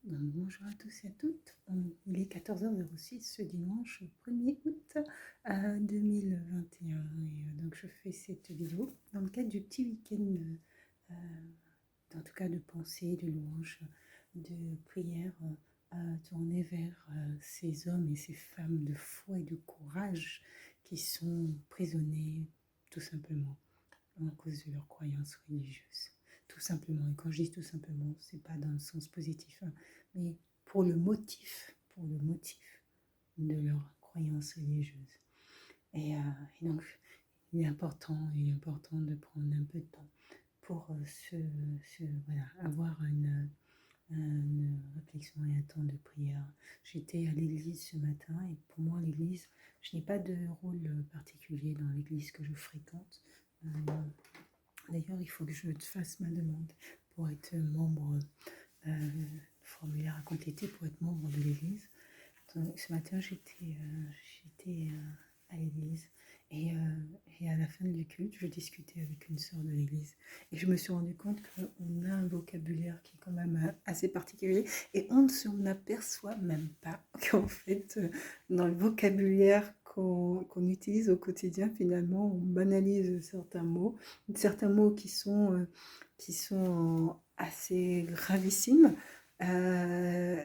Donc, bonjour à tous et à toutes. Il est 14h06 ce dimanche 1er août 2021. Donc je fais cette vidéo dans le cadre du petit week-end, en tout cas de pensée, de louange, de prière tournée vers ces hommes et ces femmes de foi et de courage qui sont prisonniers tout simplement à cause de leurs croyances religieuses. Tout simplement. Et quand je dis tout simplement, c'est pas dans le sens positif, hein, mais pour le motif de leur croyance religieuse. Et donc, il est important de prendre un peu de temps pour voilà, avoir une réflexion et un temps de prière. J'étais à l'église ce matin et pour moi, l'église, je n'ai pas de rôle particulier dans l'église que je fréquente. D'ailleurs, il faut que je te fasse ma demande pour être membre, formulaire à compléter pour être membre de l'église. Donc, ce matin, j'étais à l'église et à la fin du culte, je discutais avec une sœur de l'église et je me suis rendu compte qu'on a un vocabulaire qui est quand même assez particulier et on ne s'en aperçoit même pas qu'en fait, dans le vocabulaire qu'on utilise au quotidien, finalement, on banalise certains mots qui sont assez gravissimes, mais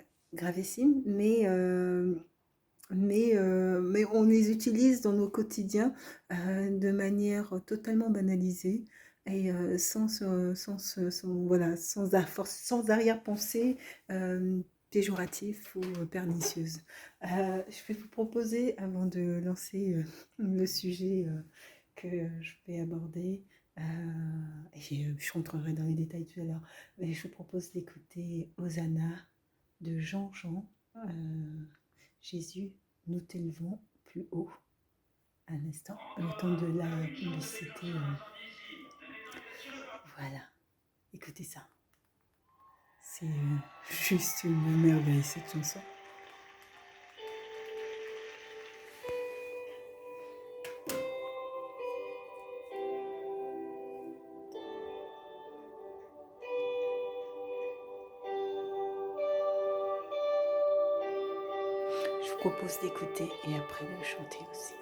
on les utilise dans nos quotidiens de manière totalement banalisée et sans arrière-pensée péjorative ou pernicieuse. Je vais vous proposer, avant de lancer le sujet que je vais aborder, je rentrerai dans les détails tout à l'heure, mais je vous propose d'écouter Hosanna de Jean-Jean. Jésus, nous t'élevons plus haut. Un instant, le temps de la publicité. Voilà, écoutez ça. C'est juste une merveille cette chanson. Je vous propose d'écouter et après de chanter aussi.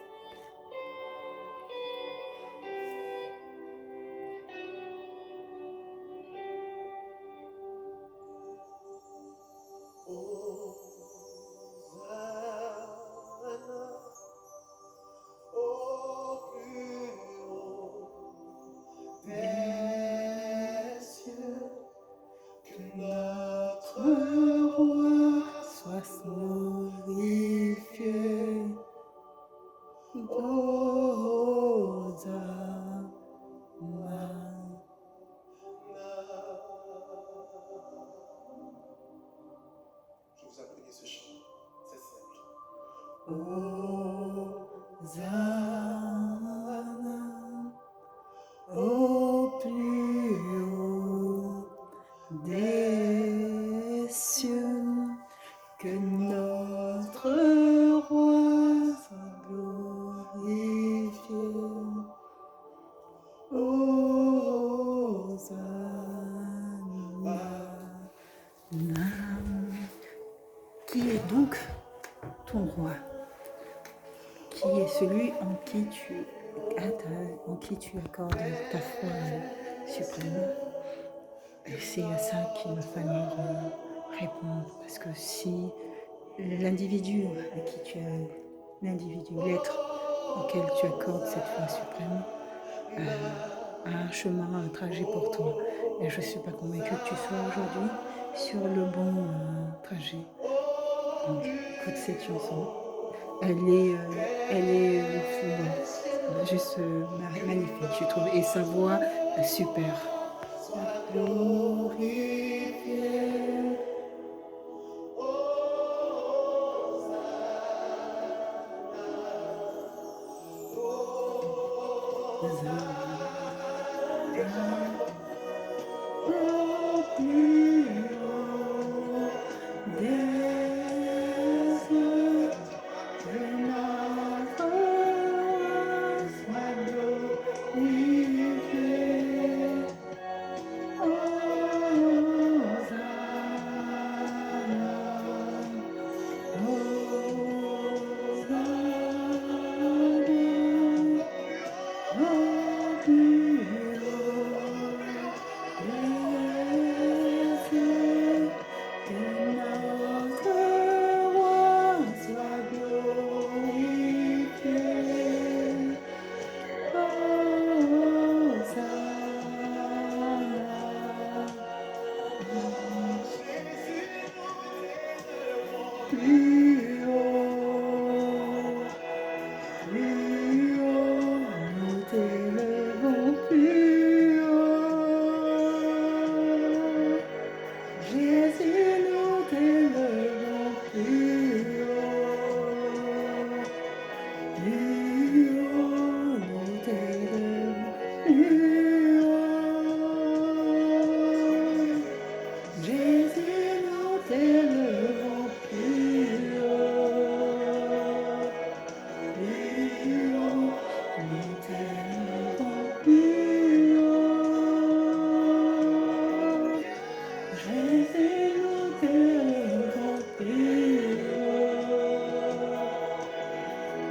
Hosanna, au plus haut des cieux, que notre roi soit glorifié. Hosanna. Qui est donc ton roi? Qui est celui en qui tu accordes ta foi suprême? Et c'est à ça qu'il va falloir répondre, parce que si l'individu à qui tu as, l'être auquel tu accordes cette foi suprême, a un chemin, un trajet pour toi, et je ne suis pas convaincue que tu sois aujourd'hui sur le bon trajet. Donc, écoute cette chanson. Elle est juste magnifique, je trouve, et sa voix super. Sois glorifié. plus haut, plus haut, nous t'élevons plus haut. Jésus, nous t'élevons plus haut, plus haut, nous t'élevons plus haut. Jésus, nous t'élevons plus haut, plus haut, nous t'élevons plus haut. Jésus, nous t'élevons plus haut,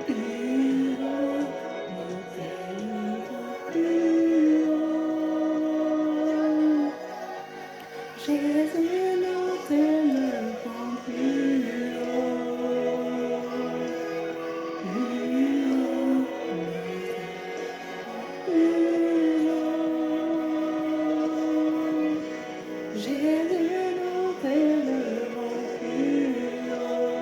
plus haut, nous t'élevons plus haut. Jésus, nous t'élevons plus haut, plus haut, plus haut. Jésus, nous t'élevons plus haut,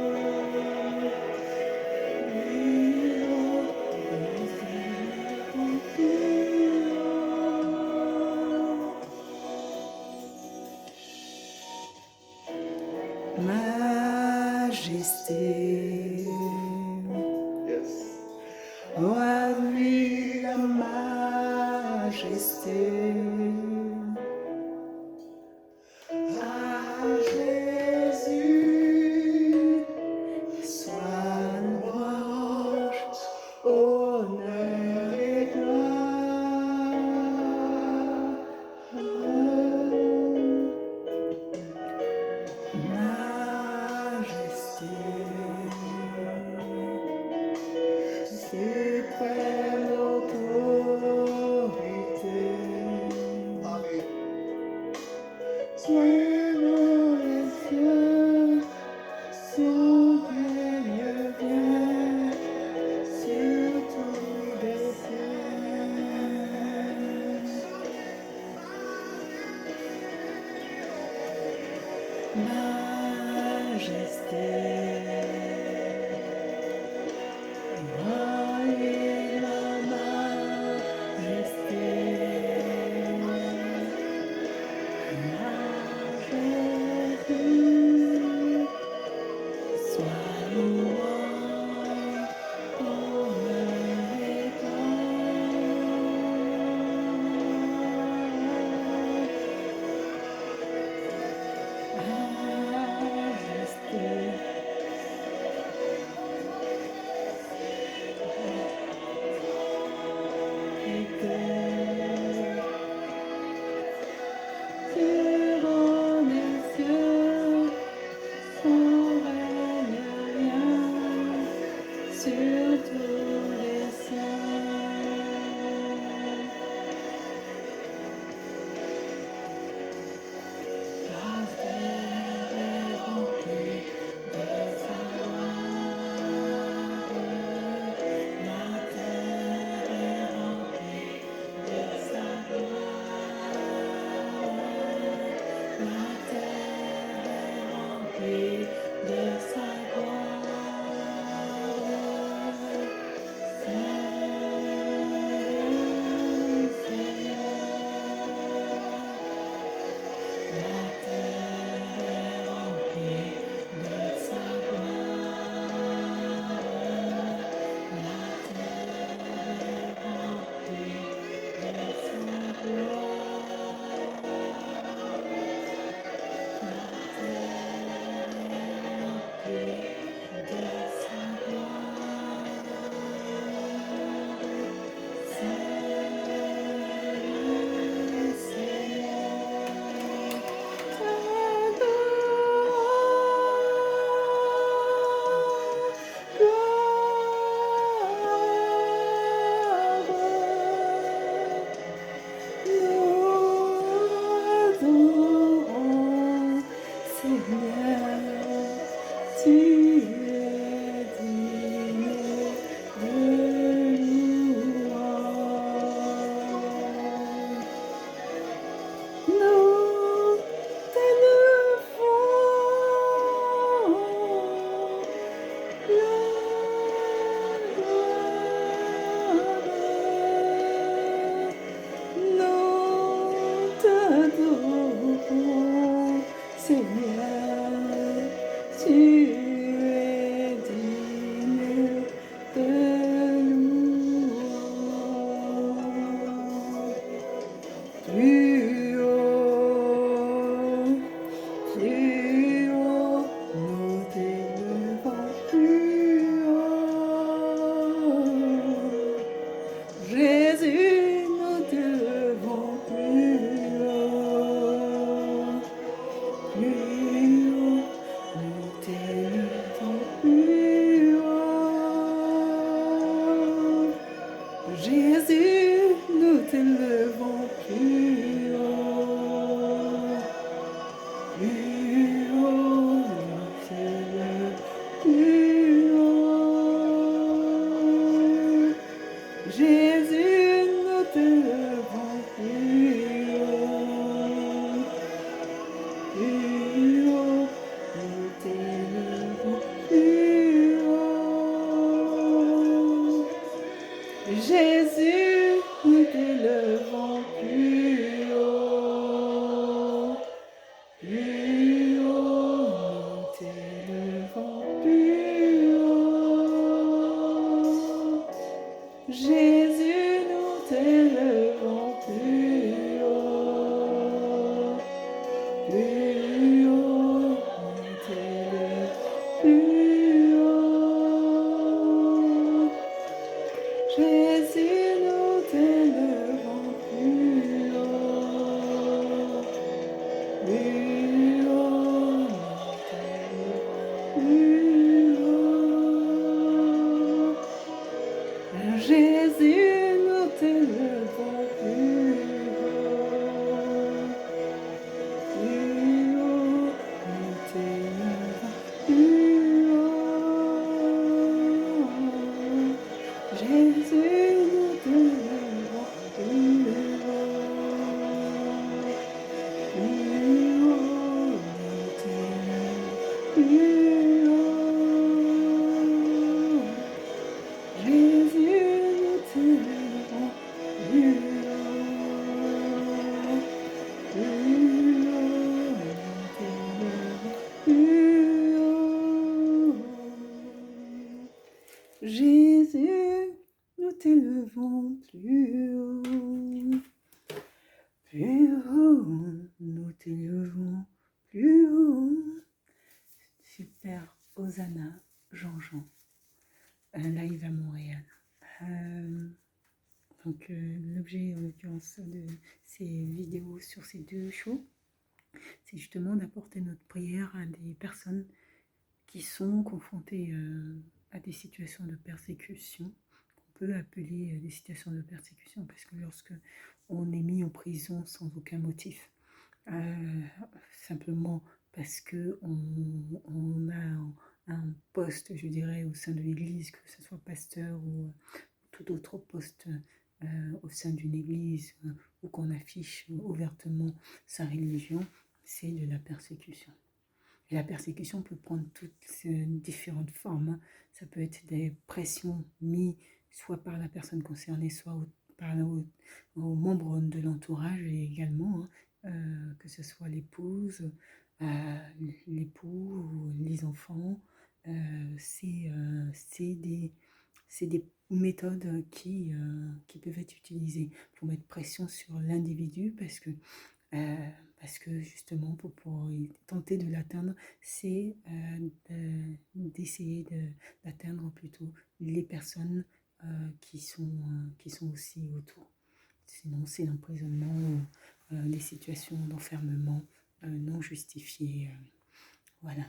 plus haut, nous t'élevons plus haut. Majesté, roi lui la majesté, à Jésus soit louange, honneur et gloire. Majesté, suprême autorité, sois dans les cieux, son règne vient sur tous les cieux. Majesté, roi et la majesté, Jésus, sois loué, honneur et majesté. Sur les cieux, son règne vient sur tous les cieux. La terre est remplie de sa gloire. La terre est remplie de sa gloire. La terre est remplie de sa gloire. Seigneur, Seigneur. La terre est remplie de sa gloire. La terre est remplie de sa gloire. La terre est remplie de sa gloire. Seigneur, Seigneur. Nous t'élevons plus haut. Jésus, nous t'élevons plus haut, plus haut, plus haut. Jésus, nous t'élevons plus haut, plus haut, nous t'élevons plus haut. Super, Hosanna, Jean-Jean, live à Montréal. Donc l'objet en l'occurrence de ces vidéos sur ces deux shows, c'est justement d'apporter notre prière à des personnes qui sont confrontées à des situations de persécution, qu'on peut appeler des situations de persécution, parce que lorsque on est mis en prison sans aucun motif, simplement parce que on a un poste, je dirais, au sein de l'Église, que ce soit pasteur ou tout autre poste au sein d'une église ou qu'on affiche ouvertement sa religion, c'est de la persécution. Et la persécution peut prendre toutes différentes formes. Ça peut être des pressions mises soit par la personne concernée, soit aux membres de l'entourage et également, que ce soit l'épouse, l'époux, les enfants. C'est des méthodes qui peuvent être utilisées pour mettre pression sur l'individu parce que justement pour tenter de l'atteindre, c'est d'essayer d'atteindre plutôt les personnes qui sont aussi autour. Sinon c'est l'emprisonnement ou des situations d'enfermement non justifiées. Voilà.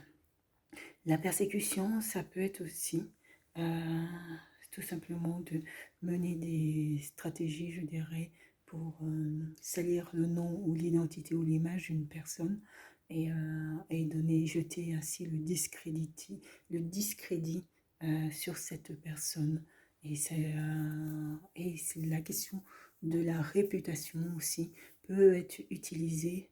La persécution, ça peut être aussi tout simplement de mener des stratégies, je dirais, pour salir le nom ou l'identité ou l'image d'une personne et jeter ainsi le discrédit sur cette personne. Et c'est la question de la réputation aussi peut être utilisée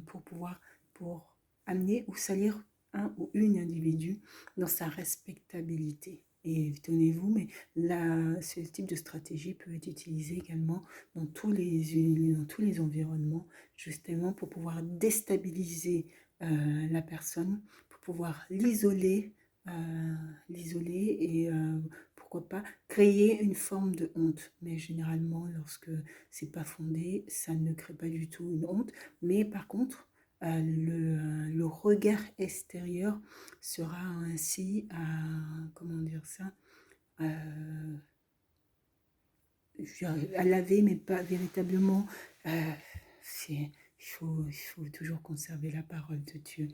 pour amener ou salir un ou une individu dans sa respectabilité. Et tenez-vous, mais ce type de stratégie peut être utilisé également dans tous les environnements, justement pour pouvoir déstabiliser la personne, pour pouvoir l'isoler et pourquoi pas créer une forme de honte. Mais généralement, lorsque c'est pas fondé, ça ne crée pas du tout une honte. Mais par contre, le regard extérieur sera ainsi comment dire ça, à laver, mais pas véritablement. Il faut toujours conserver la parole de Dieu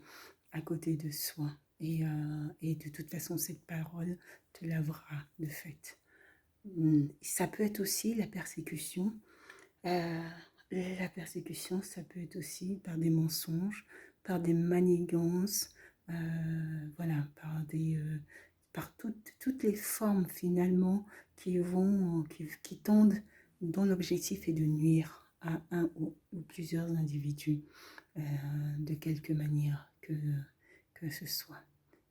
à côté de soi. Et de toute façon, cette parole te lavera de fait. Ça peut être aussi la persécution. La persécution, ça peut être aussi par des mensonges, par des manigances, voilà, par toutes les formes finalement qui tendent, dont l'objectif est de nuire à un ou plusieurs individus de quelque manière que ce soit.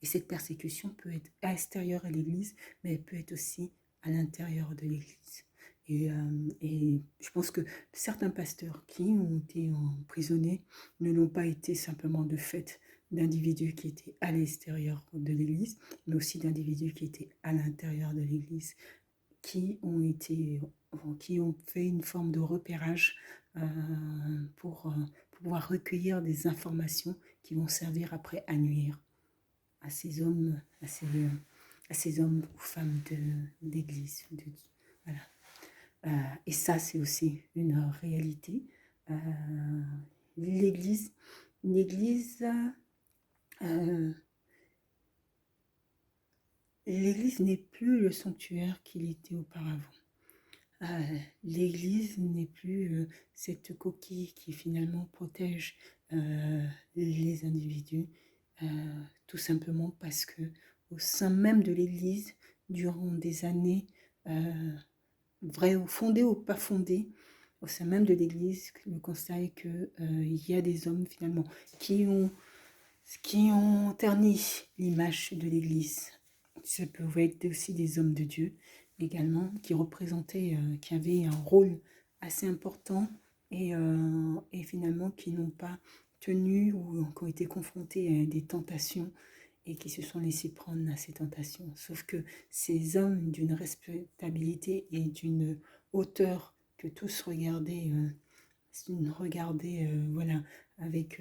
Et cette persécution peut être à l'extérieur à l'Église, mais elle peut être aussi à l'intérieur de l'Église. Et je pense que certains pasteurs qui ont été emprisonnés ne l'ont pas été simplement de fait d'individus qui étaient à l'extérieur de l'Église, mais aussi d'individus qui étaient à l'intérieur de l'Église, qui ont fait une forme de repérage pour pouvoir recueillir des informations qui vont servir après à nuire à ces hommes, à ces hommes ou femmes d'église. Voilà. Et ça, c'est aussi une réalité. L'église n'est plus le sanctuaire qu'il était auparavant. L'église n'est plus cette coquille qui finalement protège les individus, tout simplement parce que au sein même de l'église, durant des années, fondées ou pas fondées, au sein même de l'église, le constat est qu'il y a des hommes finalement qui ont qui ont terni l'image de l'Église. Ça pouvait être aussi des hommes de Dieu également, qui représentaient, qui avaient un rôle assez important et finalement qui n'ont pas tenu ou qui ont été confrontés à des tentations et qui se sont laissés prendre à ces tentations. Sauf que ces hommes d'une respectabilité et d'une hauteur que tous regardaient voilà, avec,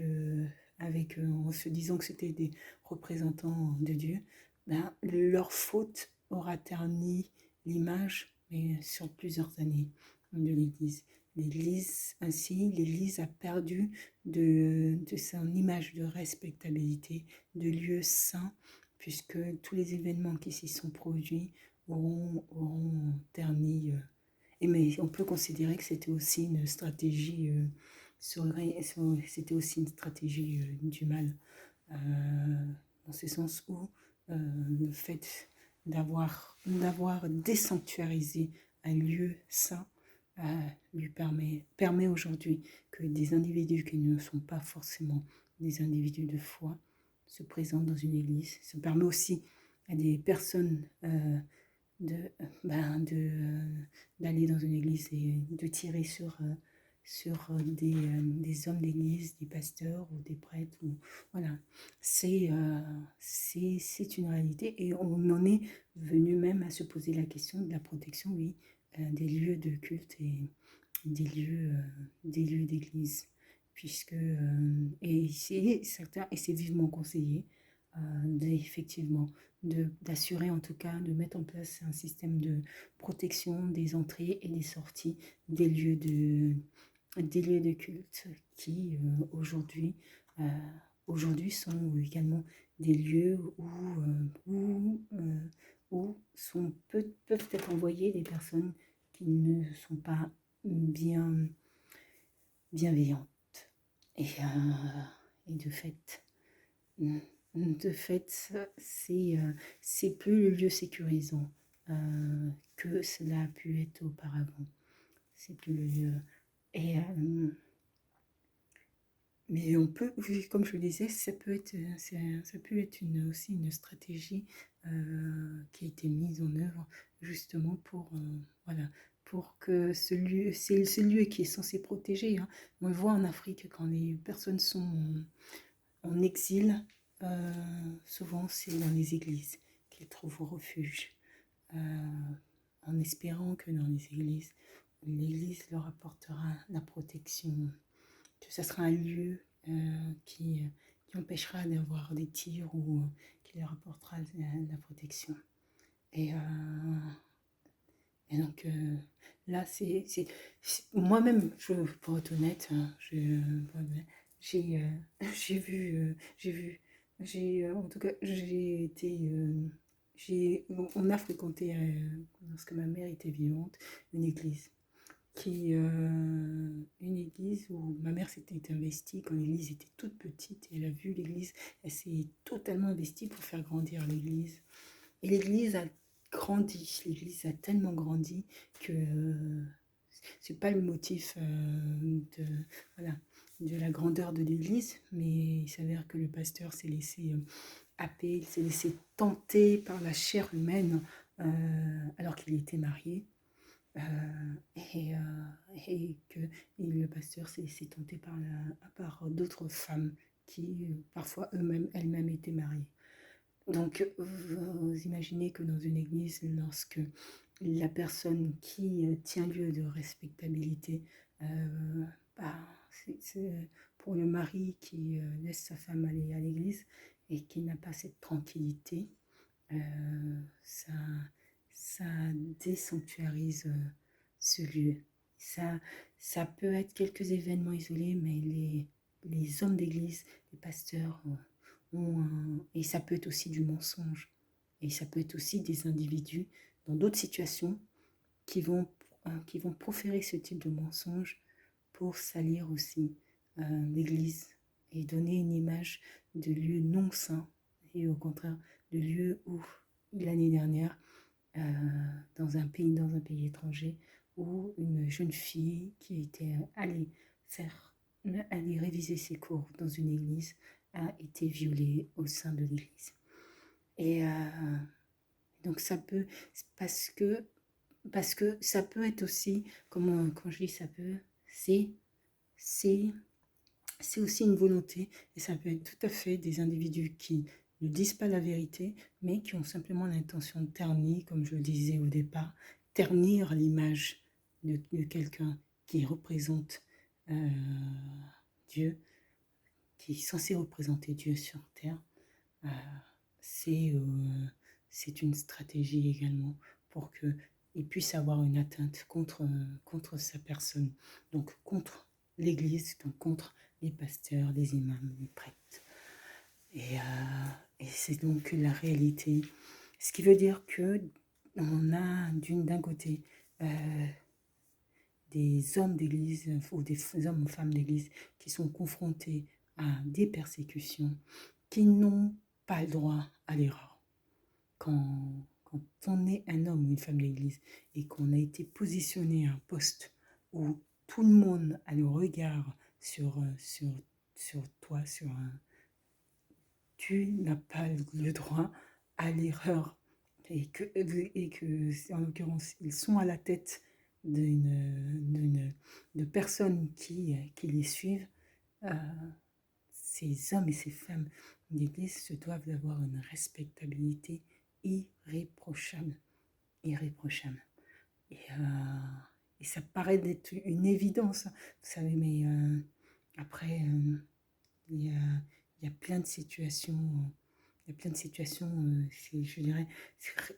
en se disant que c'était des représentants de Dieu, ben, leur faute aura terni l'image, mais sur plusieurs années de l'Église. L'Église a perdu de son image de respectabilité, de lieu saint, puisque tous les événements qui s'y sont produits auront terni. Mais on peut considérer que c'était aussi une stratégie, c'était aussi une stratégie du mal, euh, dans ce sens où le fait d'avoir désanctuarisé un lieu saint lui permet aujourd'hui que des individus qui ne sont pas forcément des individus de foi se présentent dans une église. Ça permet aussi à des personnes de, d'aller dans une église et de tirer sur des hommes d'église, des pasteurs ou des prêtres. Voilà, c'est une réalité et on en est venu même à se poser la question de la protection, oui, des lieux de culte et des lieux d'église. Puisque, et c'est vivement conseillé, effectivement, d'assurer en tout cas, de mettre en place un système de protection des entrées et des sorties des lieux de culte qui euh, aujourd'hui sont également des lieux où peuvent être envoyées des personnes qui ne sont pas bienveillantes. Et de fait, c'est plus le lieu sécurisant que cela a pu être auparavant. C'est plus le lieu. Et, mais on peut, comme je le disais, ça peut être aussi une stratégie qui a été mise en œuvre justement voilà, pour que c'est ce lieu qui est censé protéger. Hein. On le voit en Afrique quand les personnes sont en exil, souvent c'est dans les églises qu'ils trouvent refuge, en espérant que dans les églises, l'église leur apportera la protection, que ce sera un lieu qui empêchera d'avoir des tirs ou qui leur apportera la protection. Et, donc là, moi-même, pour être honnête, hein, en tout cas, on a fréquenté, lorsque ma mère était vivante, une église une église où ma mère s'était investie quand l'église était toute petite et elle a vu l'église, elle s'est totalement investie pour faire grandir l'église. Et l'église a grandi, l'église a tellement grandi que c'est pas le motif de la grandeur de l'église, mais il s'avère que le pasteur s'est laissé happer, il s'est laissé tenter par la chair humaine alors qu'il était marié. Et que le pasteur s'est laissé tenter par d'autres femmes qui parfois elles-mêmes étaient mariées. Donc vous imaginez que dans une église, lorsque la personne qui tient lieu de respectabilité, bah, c'est pour le mari qui laisse sa femme aller à l'église et qui n'a pas cette tranquillité, ça, ça désanctuarise ce lieu. Ça peut être quelques événements isolés, mais les hommes d'église, les pasteurs, et ça peut être aussi du mensonge. Et ça peut être aussi des individus dans d'autres situations qui vont proférer ce type de mensonge pour salir aussi l'église et donner une image de lieu non saint et au contraire de lieu où l'année dernière dans un pays étranger où une jeune fille qui était allée réviser ses cours dans une église a été violée au sein de l'Église. Et donc ça peut, parce que ça peut être aussi, quand je dis ça peut, c'est aussi une volonté, et ça peut être tout à fait des individus qui ne disent pas la vérité, mais qui ont simplement l'intention de ternir, comme je le disais au départ, ternir l'image de quelqu'un qui représente Dieu, qui est censé représenter Dieu sur terre. Euh, c'est une stratégie également pour qu'il puisse avoir une atteinte contre sa personne, donc contre l'Église, donc contre les pasteurs, les imams, les prêtres. Et c'est donc la réalité. Ce qui veut dire que on a d'un côté des hommes d'église ou des hommes ou femmes d'église qui sont confrontés à des persécutions, qui n'ont pas le droit à l'erreur. Quand on est un homme ou une femme d'église et qu'on a été positionné à un poste où tout le monde a le regard sur toi, tu n'as pas le droit à l'erreur. Et que, en l'occurrence, ils sont à la tête de personnes qui les suivent. Ces hommes et ces femmes d'église se doivent d'avoir une respectabilité irréprochable. Irréprochable. Et ça paraît d'être une évidence, vous savez, mais après, il y a plein de situations. Il y a plein de situations, je dirais,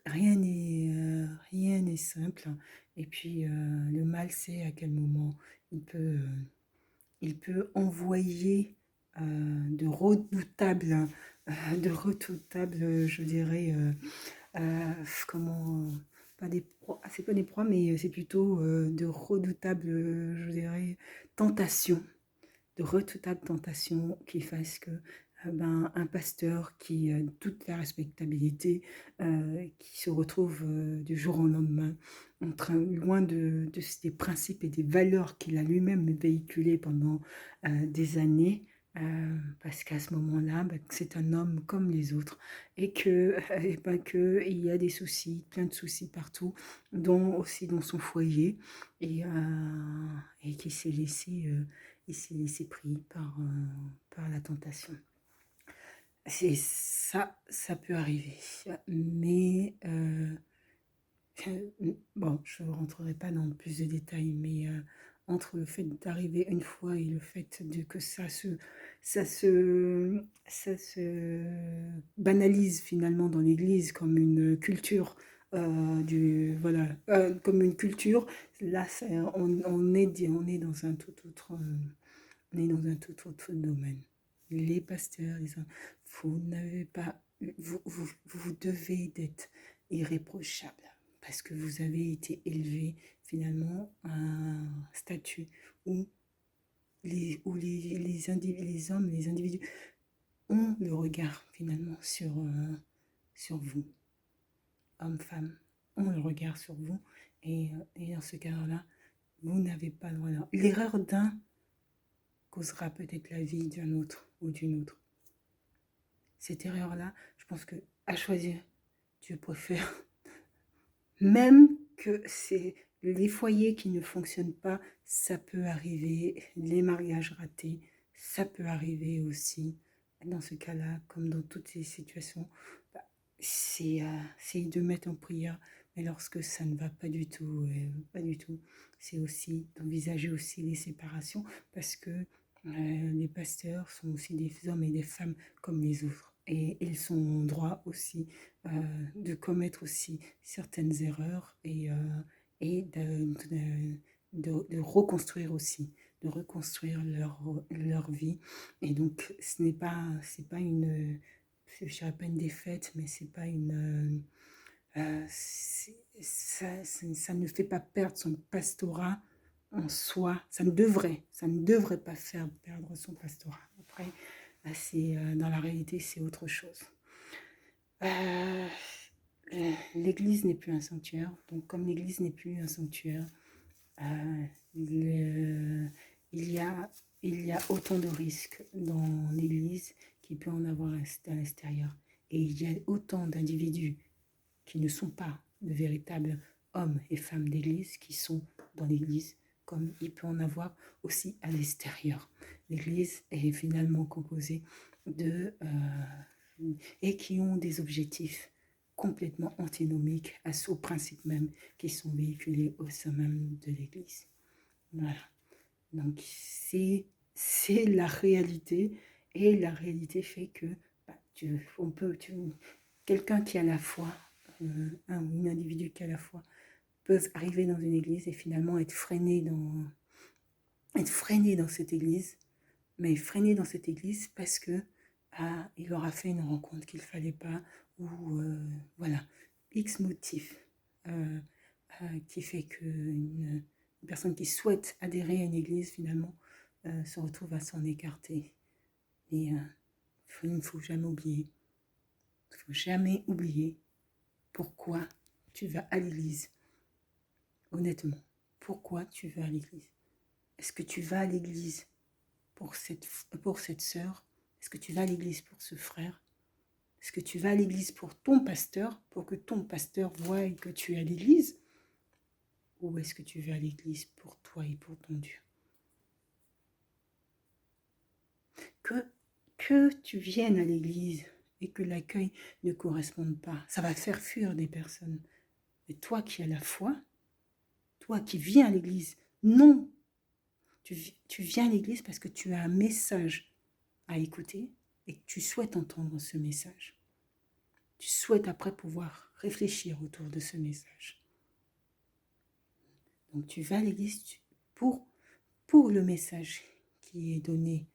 rien n'est simple. Et puis, le mal sait à quel moment il peut envoyer de redoutables, je dirais, comment, pas des proies, c'est pas des proies, mais c'est plutôt de redoutables, je dirais, tentations, de redoutables tentations qui fassent que un pasteur qui a toute la respectabilité, qui se retrouve du jour au lendemain, loin des principes et des valeurs qu'il a lui-même véhiculées pendant des années, parce qu'à ce moment-là, c'est un homme comme les autres, et que il y a des soucis, plein de soucis partout, dont aussi dans son foyer, et qui s'est laissé pris par la tentation. C'est ça, ça peut arriver. Mais, bon, je ne rentrerai pas dans plus de détails, mais entre le fait d'arriver une fois et le fait que ça se banalise finalement dans l'Église comme une culture, voilà, comme une culture, là, on est dans un tout autre, on est dans un tout autre domaine. Les pasteurs, vous n'avez pas, vous devez être irréprochable parce que vous avez été élevé finalement à un statut où les hommes, les individus ont le regard finalement sur vous. Hommes, femmes, ont le regard sur vous et dans ce cas-là, vous n'avez pas le droit. L'erreur d'un causera peut-être la vie d'un autre ou d'une autre. Cette erreur-là, je pense que à choisir, Dieu préfère. Même que c'est les foyers qui ne fonctionnent pas, ça peut arriver. Les mariages ratés, ça peut arriver aussi. Dans ce cas-là, comme dans toutes ces situations, c'est de mettre en prière. Mais lorsque ça ne va pas du tout, c'est aussi d'envisager aussi les séparations parce que les pasteurs sont aussi des hommes et des femmes comme les autres. Et ils sont en droit aussi de commettre aussi certaines erreurs et de reconstruire aussi, de reconstruire leur vie. Et donc, c'est pas une, je dirais pas une défaite, mais c'est pas une, ça ne fait pas perdre son pastorat en soi. Ça ne devrait pas faire perdre son pastorat. Après, dans la réalité, c'est autre chose. L'église n'est plus un sanctuaire. Donc, comme l'église n'est plus un sanctuaire, il y a autant de risques dans l'église qu'il peut en avoir à l'extérieur. Et il y a autant d'individus qui ne sont pas de véritables hommes et femmes d'église qui sont dans l'église, comme il peut en avoir aussi à l'extérieur. L'église est finalement composée de... et qui ont des objectifs complètement antinomiques aux principes même qui sont véhiculés au sein même de l'église. Voilà. Donc c'est la réalité, et la réalité fait que bah, quelqu'un qui a la foi, un ou une individu qui a la foi, peuvent arriver dans une église et finalement être freiné dans cette église, mais freiné dans cette église parce que il aura fait une rencontre qu'il ne fallait pas, ou voilà, X motif qui fait qu'une personne qui souhaite adhérer à une église finalement se retrouve à s'en écarter. Et il ne faut jamais oublier, pourquoi tu vas à l'église. Honnêtement, pourquoi tu vas à l'église? Est-ce que tu vas à l'église pour cette sœur? Est-ce que tu vas à l'église pour ce frère? Est-ce que tu vas à l'église pour ton pasteur, pour que ton pasteur voie que tu es à l'église? Ou est-ce que tu vas à l'église pour toi et pour ton Dieu? Que tu viennes à l'église et que l'accueil ne corresponde pas, ça va faire fuir des personnes. Mais toi qui as la foi, toi qui viens à l'église, non, tu viens à l'église parce que tu as un message à écouter et que tu souhaites entendre ce message. Tu souhaites après pouvoir réfléchir autour de ce message. Donc tu vas à l'église pour le message qui est donné.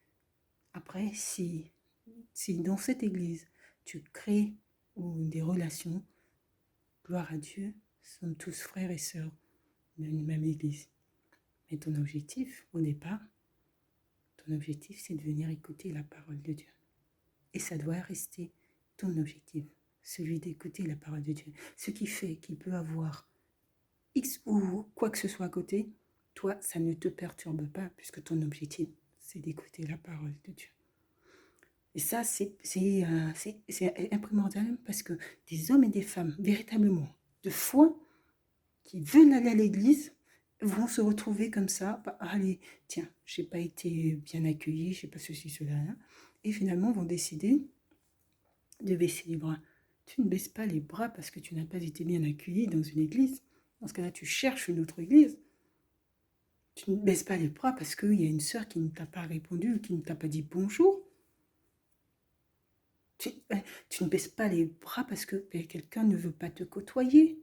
Après, si dans cette église, tu crées des relations, gloire à Dieu, nous sommes tous frères et sœurs d'une même église. Mais ton objectif, au départ, c'est de venir écouter la parole de Dieu. Et ça doit rester ton objectif, celui d'écouter la parole de Dieu. Ce qui fait qu'il peut avoir X ou quoi que ce soit à côté, toi, ça ne te perturbe pas, puisque ton objectif, c'est d'écouter la parole de Dieu. Et ça, c'est primordial, parce que des hommes et des femmes, véritablement, de foi, qui veulent aller à l'église, vont se retrouver comme ça, bah, allez, tiens, j'ai pas été bien accueilli, je sais pas ceci, cela, hein, et finalement vont décider de baisser les bras. Tu ne baisses pas les bras parce que tu n'as pas été bien accueilli dans une église. Dans ce cas-là, tu cherches une autre église. Tu ne baisses pas les bras parce qu'il y a une sœur qui ne t'a pas répondu ou qui ne t'a pas dit bonjour. Tu ne baisses pas les bras parce que quelqu'un ne veut pas te côtoyer.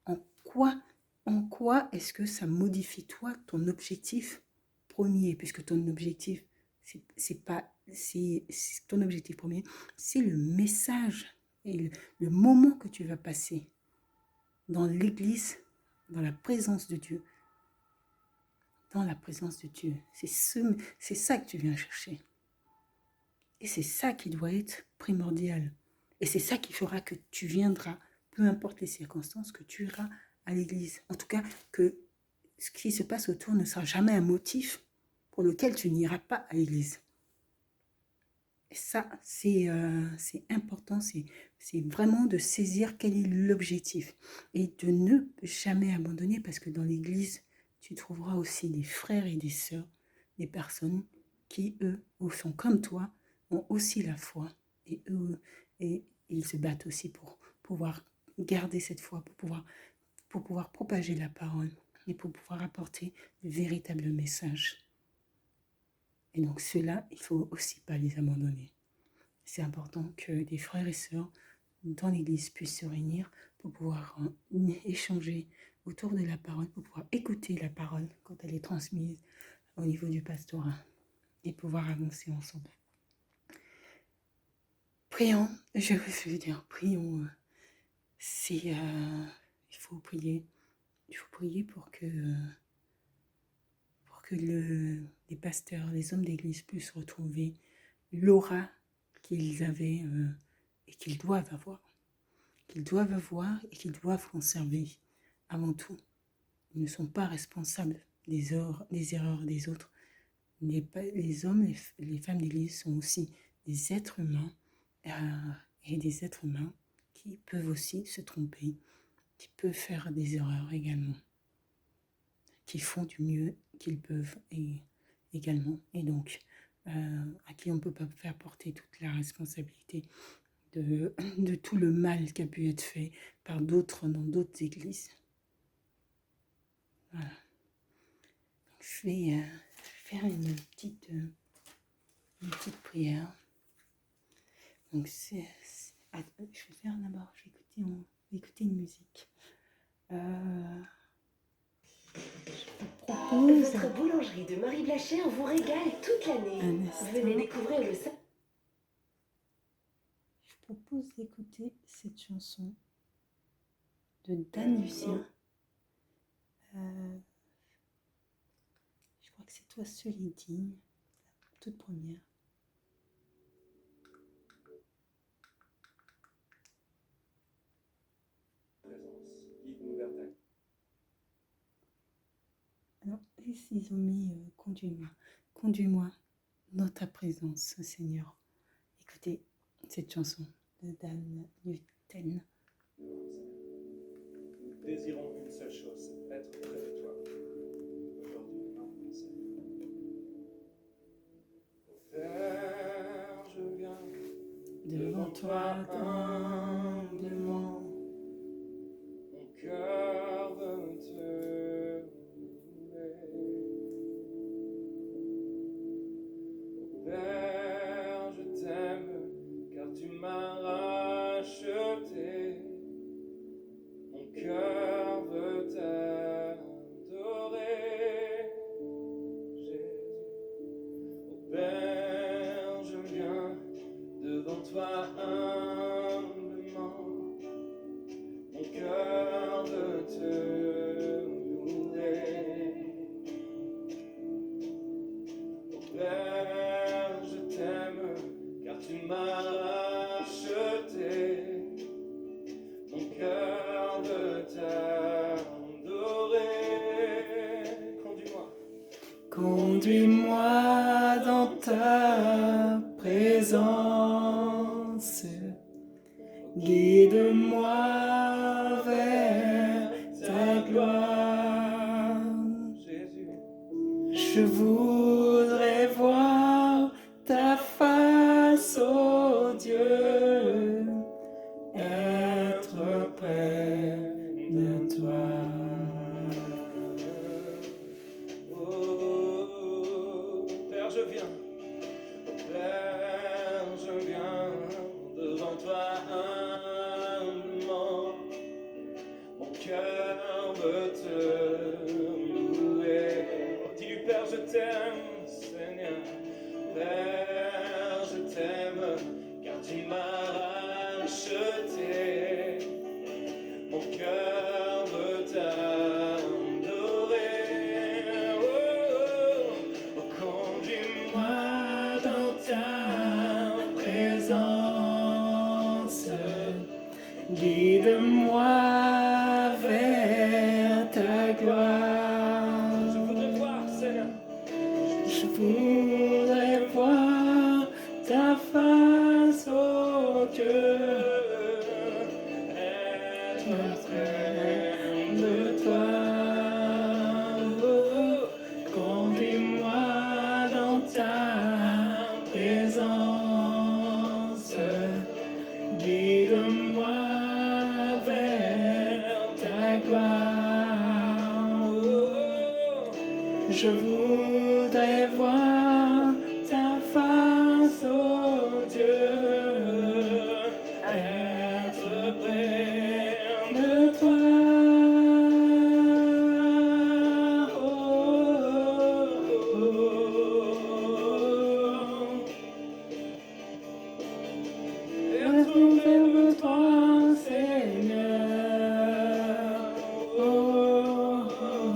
En quoi est-ce que ça modifie toi ton objectif premier? Puisque ton objectif, ton objectif premier, c'est le message et le moment que tu vas passer dans l'église, dans la présence de Dieu. Dans la présence de Dieu. C'est ça que tu viens chercher. Et c'est ça qui doit être primordial. Et c'est ça qui fera que tu viendras, peu importe les circonstances, que tu iras à l'église. En tout cas, que ce qui se passe autour ne sera jamais un motif pour lequel tu n'iras pas à l'église. Et ça, c'est important, c'est vraiment de saisir quel est l'objectif et de ne jamais abandonner, parce que dans l'église, tu trouveras aussi des frères et des sœurs, des personnes qui, eux, sont comme toi, ont aussi la foi, et eux, et ils se battent aussi pour pouvoir garder cette foi, pour pouvoir propager la parole et pour pouvoir apporter le véritable message. Et donc ceux-là, il ne faut aussi pas les abandonner. C'est important que des frères et sœurs dans l'église puissent se réunir pour pouvoir échanger autour de la parole, pour pouvoir écouter la parole quand elle est transmise au niveau du pastorat et pouvoir avancer ensemble. Prions, je veux dire, prions. Il faut prier. Il faut prier pour que les pasteurs, les hommes d'église puissent retrouver l'aura qu'ils avaient et qu'ils doivent avoir et qu'ils doivent conserver avant tout. Ils ne sont pas responsables des erreurs des autres. Les hommes, les femmes d'église sont aussi des êtres humains et des êtres humains qui peuvent aussi se tromper, qui peuvent faire des erreurs également, qui font du mieux qu'ils peuvent également, et donc à qui on ne peut pas faire porter toute la responsabilité de tout le mal qui a pu être fait par d'autres dans d'autres églises. Voilà. Donc, je vais faire une petite prière. Donc je vais faire d'abord, je vais écouter une musique. Votre boulangerie de Marie Blachère vous régale toute l'année. Venez découvrir le... Je propose d'écouter cette chanson de Dan Lucien. Je crois que c'est Toi seul est digne, la toute première. Alors, ils ont mis conduis-moi dans ta présence, Seigneur. Écoutez cette chanson de Dan Luten. Nous désirons une seule chose, être près de toi. Aujourd'hui, non, Père, je viens devant toi humblement. Mon cœur veut te louer. Père, je t'aime, car tu m'as racheté. Mon cœur veut t'adorer, Jésus. Oh Père, je viens devant toi humblement. Mon cœur veut te louer. Oh Père, je t'aime, car tu m'as racheté. Mon cœur veut t'adorer. Conduis-moi. Conduis-moi dans ta présence. Guide-moi vers ta gloire. Jésus. Je voudrais voir ta face, ô Dieu, être près de toi. Oh, Père, je viens. Père, je viens devant toi humblement. Mon cœur veut te louer. Dis-lui, Père, je t'aime, Seigneur. Père, je t'aime, car tu m'as racheté. Mon cœur veut t'adorer. Oh, oh, conduis-moi Dans ta présence, guide-moi vers ta gloire. Je voudrais voir, Seigneur. Je voudrais voir ta face, ô Dieu, être près de toi. Oh, conduis-moi dans ta présence, guide-moi vers ta gloire. Oh, je voudrais voir ta face, ô Dieu, être près de toi. Oh, oh, oh. Être près de toi, Seigneur. Oh, oh, oh.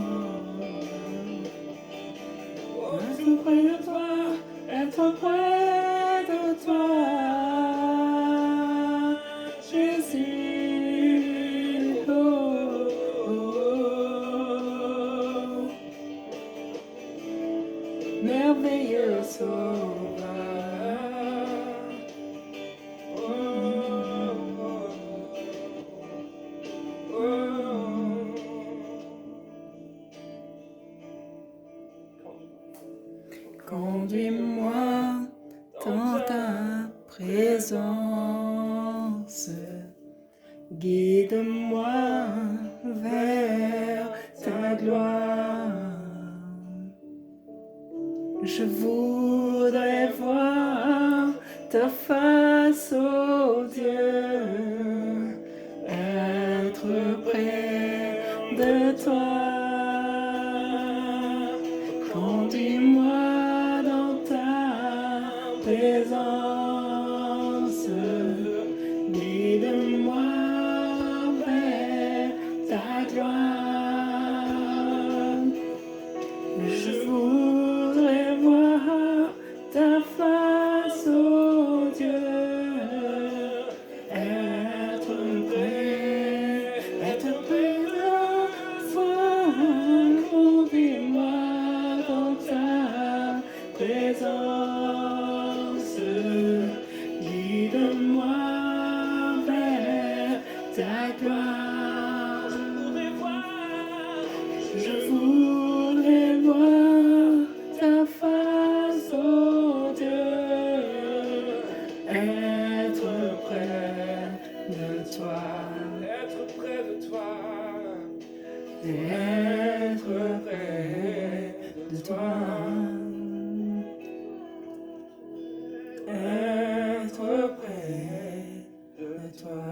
Guide-moi vers ta gloire. Je voudrais voir ta face, ô Dieu, être près de toi. Conduis-moi dans ta présence, guide-moi vers ta gloire. Je voudrais voir ta face, ô Dieu, être près de toi. Conduis-moi dans ta présence, guide-moi vers ta gloire. Je voudrais voir ta face, ô Dieu, être près de toi, Être près de toi. être près de toi, être près de toi.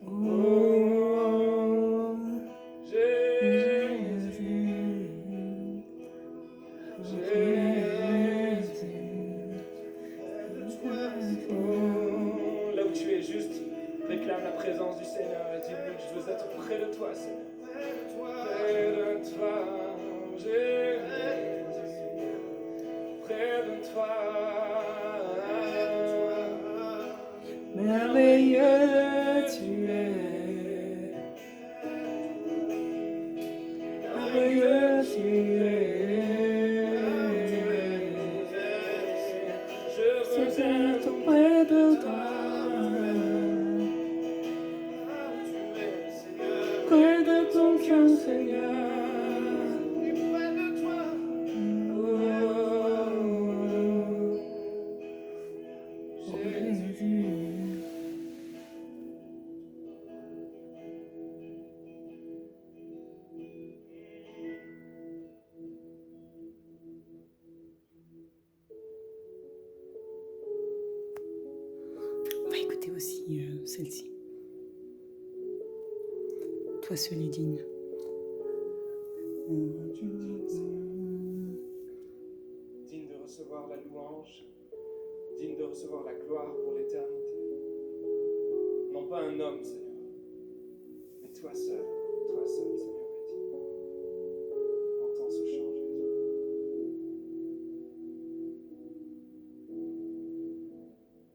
Oh, Là où tu es, juste réclame la présence du Seigneur et dis-lui, je veux être près de toi, Seigneur. Près de toi, Jésus. Près de toi. merveilleux tu es, merveilleux tu es. Je veux être près de toi, près de ton cœur, Seigneur. Oh, Jésus. On va écouter aussi celle-ci. Toi seul est digne. digne de recevoir la louange, digne de recevoir la gloire pour l'éternité. Non pas un homme, Seigneur, mais toi seul, Seigneur, est digne. Entends ce chant, Jésus.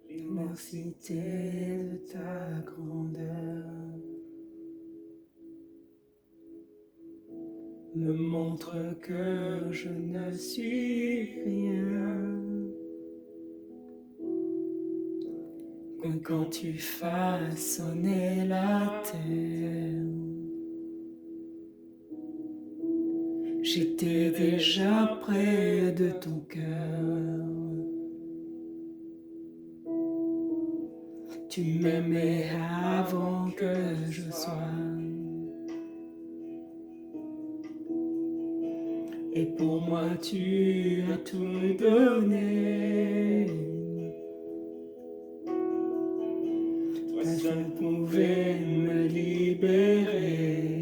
L'immensité de ta grandeur me montre que je ne suis rien. Mais quand tu façonnais la terre, j'étais déjà près de ton cœur. Tu m'aimais avant que je sois. Et pour moi tu as tout donné. Toi seul pouvais me libérer.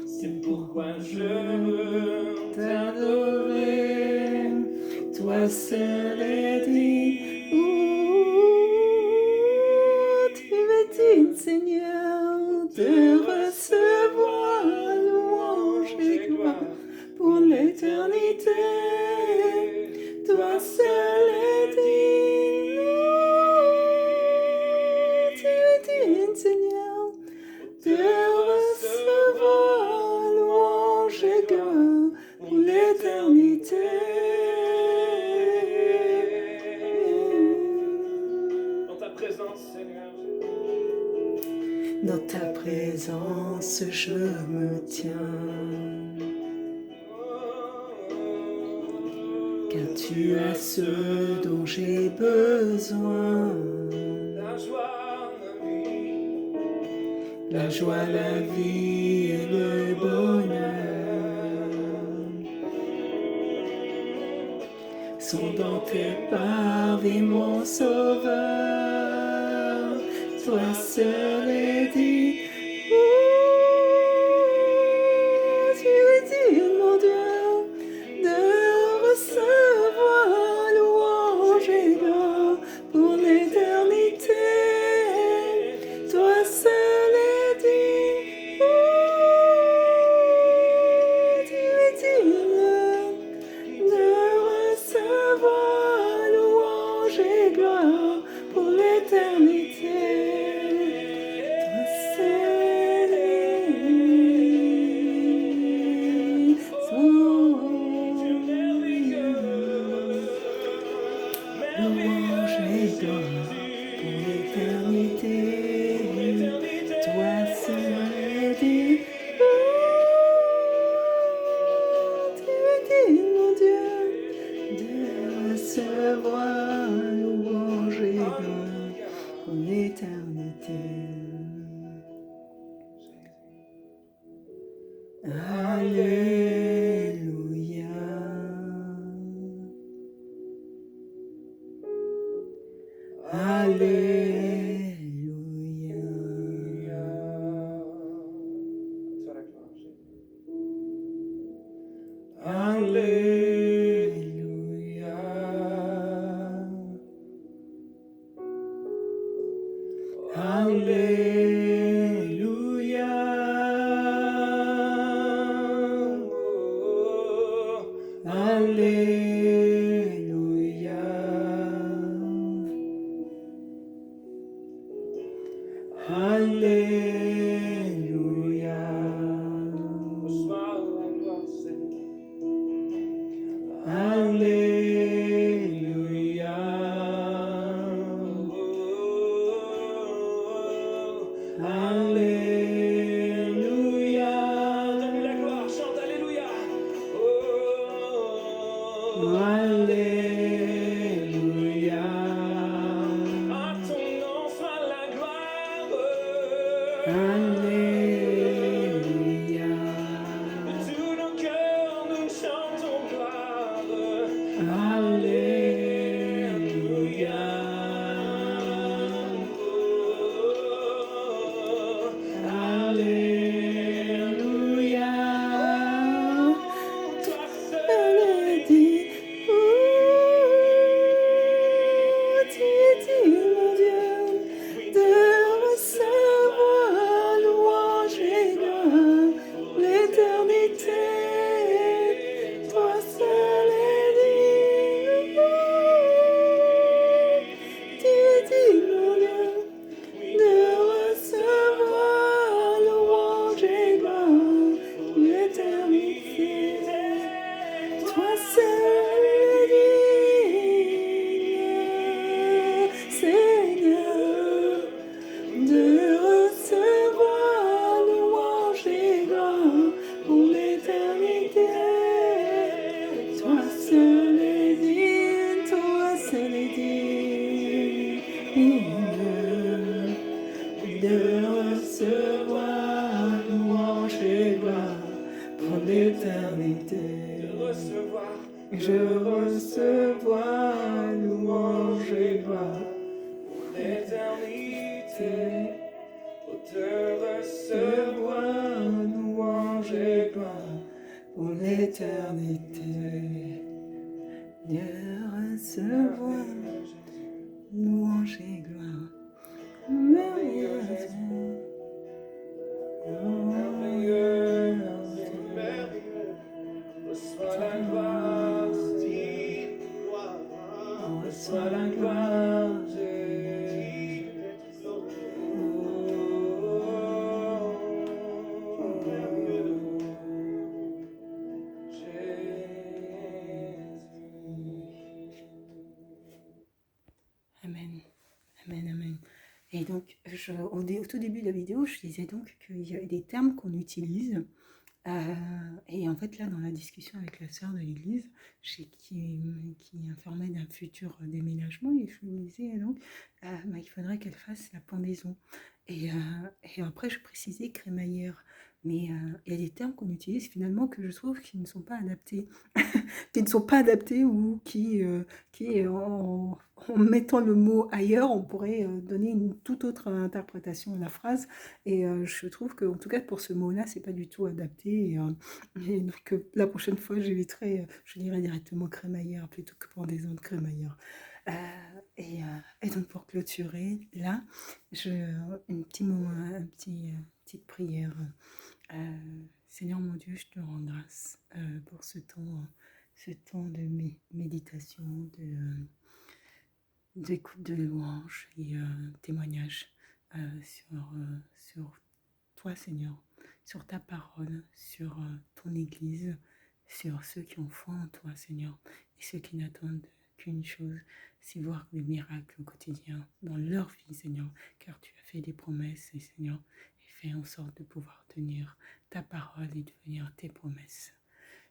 C'est pourquoi je veux t'adorer. Toi seul est digne. Tu es digne, Seigneur, de recevoir louange et gloire pour l'éternité. Toi seul est digne. Tu es digne, Seigneur, de recevoir louange et gloire pour l'éternité. Dans ta présence, je me tiens. Car Tu as ce dont j'ai besoin. La joie, la vie, La joie, la vie et le bonheur sont dans tes parvis, mon sauveur. Toi seul est dit. Tu es digne, mon Dieu, de recevoir louange et gloire pour l'éternité. Toi seul est digne. Tu es digne de recevoir louange et gloire pour l'éternité. Toi seul est louange et gloire pour l'éternité. Toi seul est digne. Tu es digne, mon Dieu, de recevoir louange et gloire pour l'éternité. Alléluia. Alléluia. Toi la gloire, Jésus. Alléluia. Alléluia. Alléluia. Alléluia. Reçois la gloire, Seigneur. Alléluia. Alléluia. Donne-lui la gloire, chante Alléluia. Alléluia. À ton nom soit la gloire. Alléluia. De tout nos cœurs, nous chantons gloire. Alléluia. Alléluia. Toi seul Elle est dit, tu es digne, mon Dieu, de recevoir louange et gloire pour l'éternité. Toi seul est digne. Tu es digne, mon Dieu, de recevoir louange et gloire pour l'éternité. Toi seul est digne, Seigneur, de recevoir louange et gloire pour l'éternité. Toi seul est digne, toi seul est digne de recevoir louange et gloire pour l'éternité. Je recevoir louange et gloire pour l'éternité. Te Recevoir louange et gloire pour l'éternité. De recevoir louange et gloire. Merveilleux, reçois la gloire, dis gloire. Reçois la gloire, Jésus. Amen, amen, amen. Et donc, au tout début de la vidéo, je disais donc qu'il y a des termes qu'on utilise Et en fait, là, dans la discussion avec la sœur de l'église, qui informait d'un futur déménagement, et je lui disais donc, il faudrait qu'elle fasse la pendaison. Et, et après, je précisais crémaillère. Mais il y a des termes qu'on utilise finalement que je trouve qui ne sont pas adaptés. Qui ne sont pas adaptés ou en mettant le mot ailleurs, on pourrait donner une toute autre interprétation à la phrase. Et je trouve que, en tout cas, pour ce mot-là, c'est pas du tout adapté. Et donc, la prochaine fois, je dirais directement crémaillère plutôt que pendaison de crémaillère. Euh, et donc, pour clôturer, là, un petit moment, petite prière. Seigneur mon Dieu, je te rends grâce pour ce temps de méditation, d'écoute de louange et témoignage sur toi, Seigneur, sur ta parole, sur ton Église, sur ceux qui ont foi en toi, Seigneur, et ceux qui n'attendent qu'une chose, c'est voir des miracles au quotidien dans leur vie, Seigneur, car tu as fait des promesses, et Seigneur, et fais en sorte de pouvoir tenir ta parole et devenir tes promesses.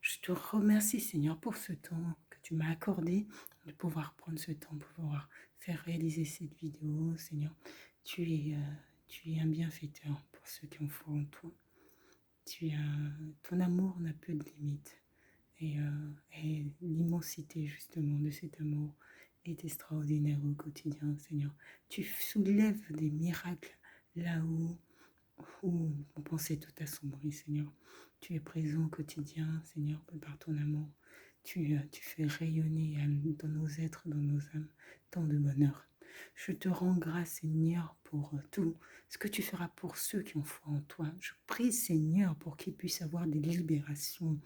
Je te remercie, Seigneur, pour ce temps que tu m'as accordé, de pouvoir prendre ce temps pour pouvoir faire réaliser cette vidéo, Seigneur. Tu es un bienfaiteur pour ceux qui ont foi en toi. Ton amour n'a plus de limite. Et l'immensité, justement, de cet amour est extraordinaire au quotidien, Seigneur. Tu soulèves des miracles là où on pensait tout assombri, Seigneur. Tu es présent au quotidien, Seigneur, par ton amour. Tu fais rayonner dans nos êtres, dans nos âmes, tant de bonheur. Je te rends grâce, Seigneur, pour tout ce que tu feras pour ceux qui ont foi en toi. Je prie, Seigneur, pour qu'ils puissent avoir des libérations.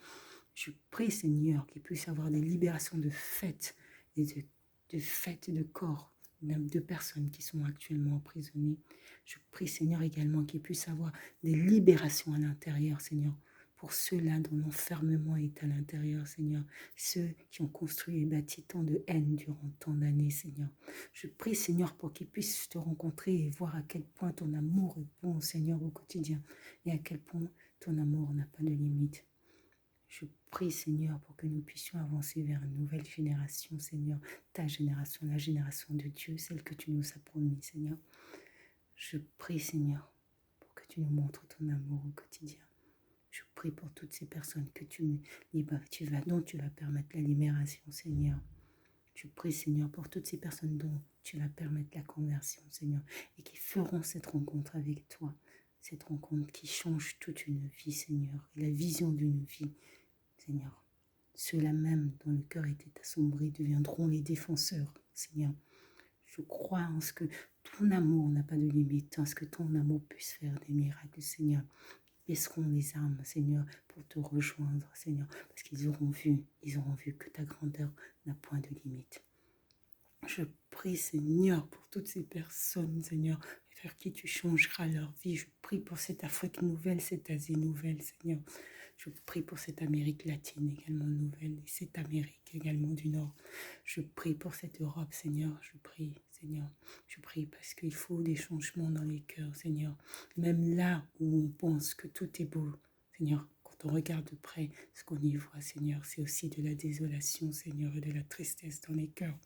Je prie, Seigneur, qu'ils puissent avoir des libérations de fêtes, et de fêtes de corps, même de personnes qui sont actuellement emprisonnées. Je prie, Seigneur, également qu'ils puissent avoir des libérations à l'intérieur, Seigneur, pour ceux-là dont l'enfermement est à l'intérieur, Seigneur, ceux qui ont construit et bâti tant de haine durant tant d'années, Seigneur. Je prie, Seigneur, pour qu'ils puissent te rencontrer et voir à quel point ton amour est bon, Seigneur, au quotidien, et à quel point ton amour n'a pas de limite. Je prie, Seigneur, pour que nous puissions avancer vers une nouvelle génération, Seigneur, ta génération, la génération de Dieu, celle que tu nous as promis, Seigneur. Je prie, Seigneur, pour que tu nous montres ton amour au quotidien. Je prie pour toutes ces personnes que dont tu vas permettre la libération, Seigneur. Je prie, Seigneur, pour toutes ces personnes dont tu vas permettre la conversion, Seigneur, et qui feront cette rencontre avec toi, cette rencontre qui change toute une vie, Seigneur, et la vision d'une vie, Seigneur. Ceux-là même dont le cœur était assombri deviendront les défenseurs, Seigneur. Je crois en ce que ton amour n'a pas de limite, en ce que ton amour puisse faire des miracles, Seigneur. Baisseront les armes, Seigneur, pour te rejoindre, Seigneur, parce qu'ils auront vu que ta grandeur n'a point de limite. Je prie, Seigneur, pour toutes ces personnes, Seigneur, vers qui tu changeras leur vie. Je prie pour cette Afrique nouvelle, cette Asie nouvelle, Seigneur. Je prie pour cette Amérique latine également nouvelle et cette Amérique également du Nord. Je prie pour cette Europe, Seigneur. Je prie, Seigneur. Je prie parce qu'il faut des changements dans les cœurs, Seigneur. Même là où on pense que tout est beau, Seigneur, quand on regarde de près, ce qu'on y voit, Seigneur, c'est aussi de la désolation, Seigneur, et de la tristesse dans les cœurs.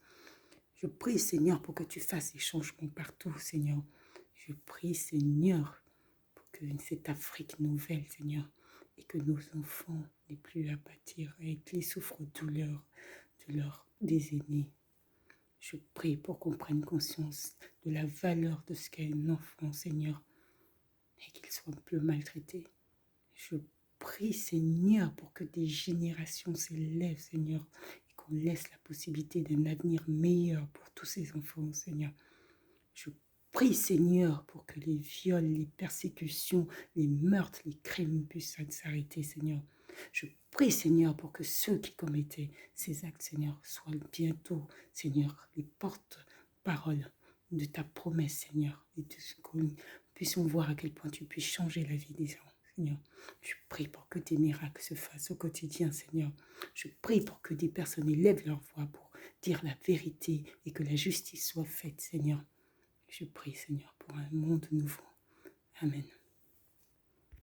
Je prie, Seigneur, pour que tu fasses des changements partout, Seigneur. Je prie, Seigneur, pour que cette Afrique nouvelle, Seigneur, et que nos enfants n'aient plus à pâtir et qu'ils souffrent des aînés. Je prie pour qu'on prenne conscience de la valeur de ce qu'est un enfant, Seigneur, et qu'il soit plus maltraité. Je prie, Seigneur, pour que des générations s'élèvent, Seigneur, et qu'on laisse la possibilité d'un avenir meilleur pour tous ces enfants, Seigneur. Je prie, Seigneur, pour que les viols, les persécutions, les meurtres, les crimes puissent s'arrêter, Seigneur. Je prie, Seigneur, pour que ceux qui commettaient ces actes, Seigneur, soient bientôt, Seigneur, les porte-paroles de ta promesse, Seigneur, et de ce que nous puissions voir à quel point tu puisses changer la vie des gens, Seigneur. Je prie pour que tes miracles se fassent au quotidien, Seigneur. Je prie pour que des personnes élèvent leur voix pour dire la vérité et que la justice soit faite, Seigneur. Je prie, Seigneur, pour un monde nouveau. Amen.